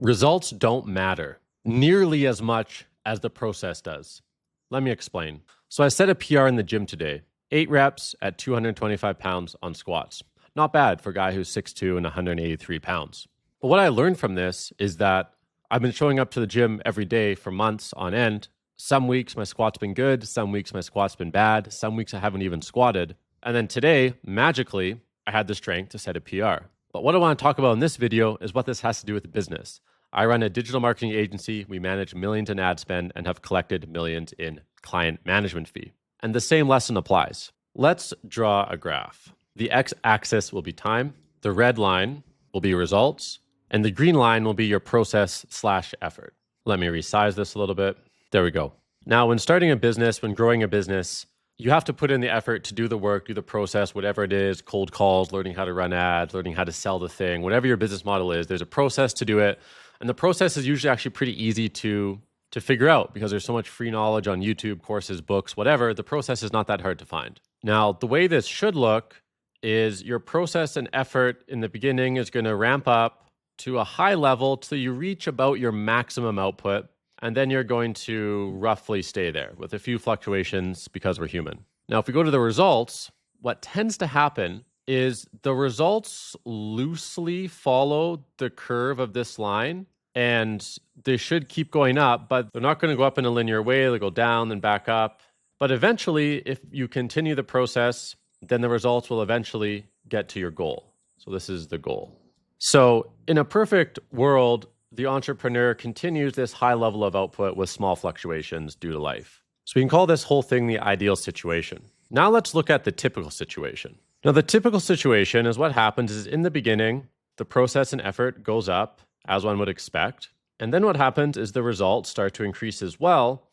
Results don't matter nearly as much as the process does. Let me explain. So I set a PR in the gym today, 8 reps at 225 pounds on squats. Not bad for a guy who's 6'2" and 183 pounds. But what I learned from this is that I've been showing up to the gym every day for months on end. Some weeks my squat's been good, some weeks my squat's been bad, some weeks I haven't even squatted. And then today, magically, I had the strength to set a PR. But what I want to talk about in this video is what this has to do with the business. I run a digital marketing agency. We manage millions in ad spend and have collected millions in client management fee. And the same lesson applies. Let's draw a graph. The x-axis will be time, the red line will be results, and the green line will be your process/effort. Let me resize this a little bit. There we go. Now, when starting a business, when growing a business, you have to put in the effort to do the work, do the process, whatever it is, cold calls, learning how to run ads, learning how to sell the thing, whatever your business model is, there's a process to do it. And the process is usually actually pretty easy to figure out because there's so much free knowledge on YouTube, courses, books, whatever. The process is not that hard to find. Now, the way this should look is your process and effort in the beginning is going to ramp up to a high level till you reach about your maximum output. And then you're going to roughly stay there with a few fluctuations because we're human. Now, if we go to the results, what tends to happen is the results loosely follow the curve of this line, and they should keep going up, but they're not going to go up in a linear way. They'll go down, then back up. But eventually, if you continue the process, then the results will eventually get to your goal. So this is the goal. So in a perfect world, the entrepreneur continues this high level of output with small fluctuations due to life. So we can call this whole thing the ideal situation. Now let's look at the typical situation. Now the typical situation is what happens is in the beginning, the process and effort goes up as one would expect. And then what happens is the results start to increase as well.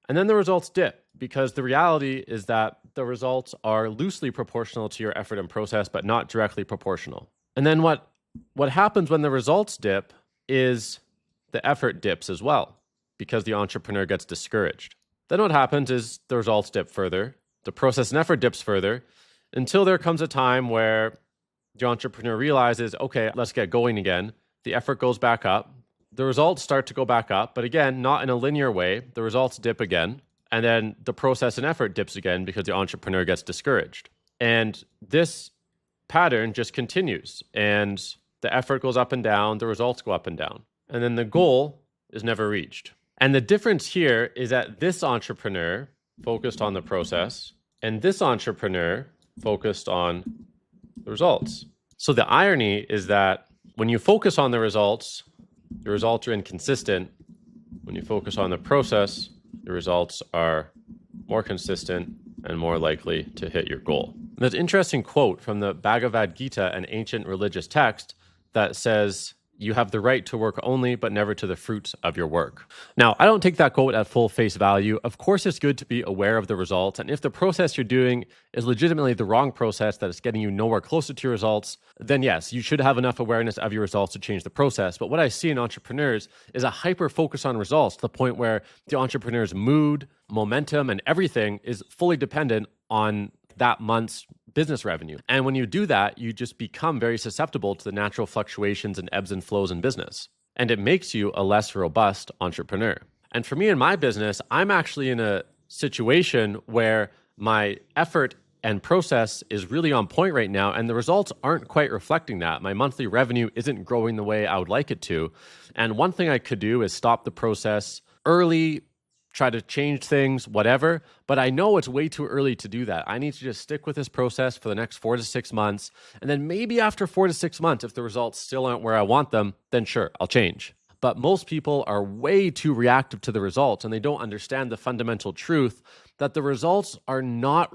And then the results dip because the reality is that the results are loosely proportional to your effort and process, but not directly proportional. And then what happens when the results dip is the effort dips as well because the entrepreneur gets discouraged. Then what happens is the results dip further, the process and effort dips further until there comes a time where the entrepreneur realizes, okay, let's get going again. The effort goes back up. The results start to go back up, but again, not in a linear way. The results dip again, and then the process and effort dips again because the entrepreneur gets discouraged. And this pattern just continues, and the effort goes up and down, the results go up and down. And then the goal is never reached. And the difference here is that this entrepreneur focused on the process and this entrepreneur focused on the results. So the irony is that when you focus on the results are inconsistent. When you focus on the process, the results are more consistent and more likely to hit your goal. And there's an interesting quote from the Bhagavad Gita, an ancient religious text, that says, you have the right to work only, but never to the fruits of your work. Now, I don't take that quote at full face value. Of course, it's good to be aware of the results. And if the process you're doing is legitimately the wrong process that is getting you nowhere closer to your results, then yes, you should have enough awareness of your results to change the process. But what I see in entrepreneurs is a hyper focus on results to the point where the entrepreneur's mood, momentum, and everything is fully dependent on that month's business revenue. And when you do that, you just become very susceptible to the natural fluctuations and ebbs and flows in business. And it makes you a less robust entrepreneur. And for me in my business, I'm actually in a situation where my effort and process is really on point right now, and the results aren't quite reflecting that. My monthly revenue isn't growing the way I would like it to. And one thing I could do is stop the process early, try to change things, whatever. But I know it's way too early to do that. I need to just stick with this process for the next 4 to 6 months. And then maybe after 4 to 6 months, if the results still aren't where I want them, then sure, I'll change. But most people are way too reactive to the results, and they don't understand the fundamental truth that the results are not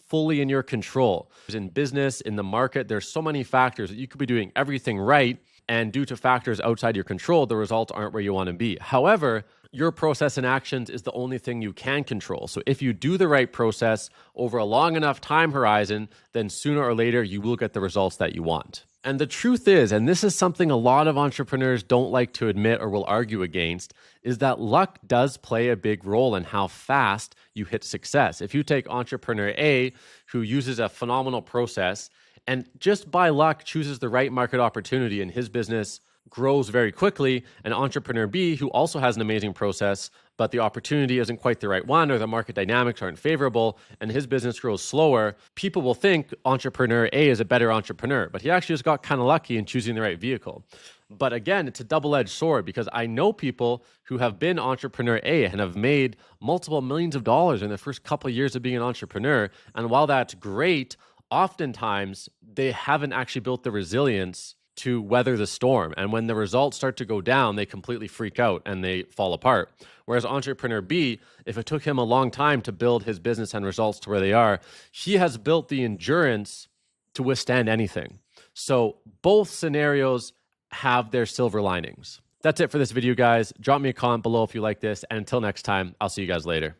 fully in your control. In business, in the market, there's so many factors that you could be doing everything right, and due to factors outside your control, the results aren't where you want to be. However, your process and actions is the only thing you can control. So if you do the right process over a long enough time horizon, then sooner or later you will get the results that you want. And the truth is, and this is something a lot of entrepreneurs don't like to admit or will argue against, is that luck does play a big role in how fast you hit success. If you take entrepreneur A, who uses a phenomenal process and just by luck chooses the right market opportunity and his business grows very quickly, and entrepreneur B, who also has an amazing process, but the opportunity isn't quite the right one, or the market dynamics aren't favorable, and his business grows slower, people will think entrepreneur A is a better entrepreneur, but he actually just got kind of lucky in choosing the right vehicle. But again, it's a double-edged sword, because I know people who have been entrepreneur A and have made multiple millions of dollars in the first couple of years of being an entrepreneur. And while that's great, oftentimes they haven't actually built the resilience to weather the storm. And when the results start to go down, they completely freak out and they fall apart. Whereas entrepreneur B, if it took him a long time to build his business and results to where they are, he has built the endurance to withstand anything. So both scenarios have their silver linings. That's it for this video, guys. Drop me a comment below if you like this. And until next time, I'll see you guys later.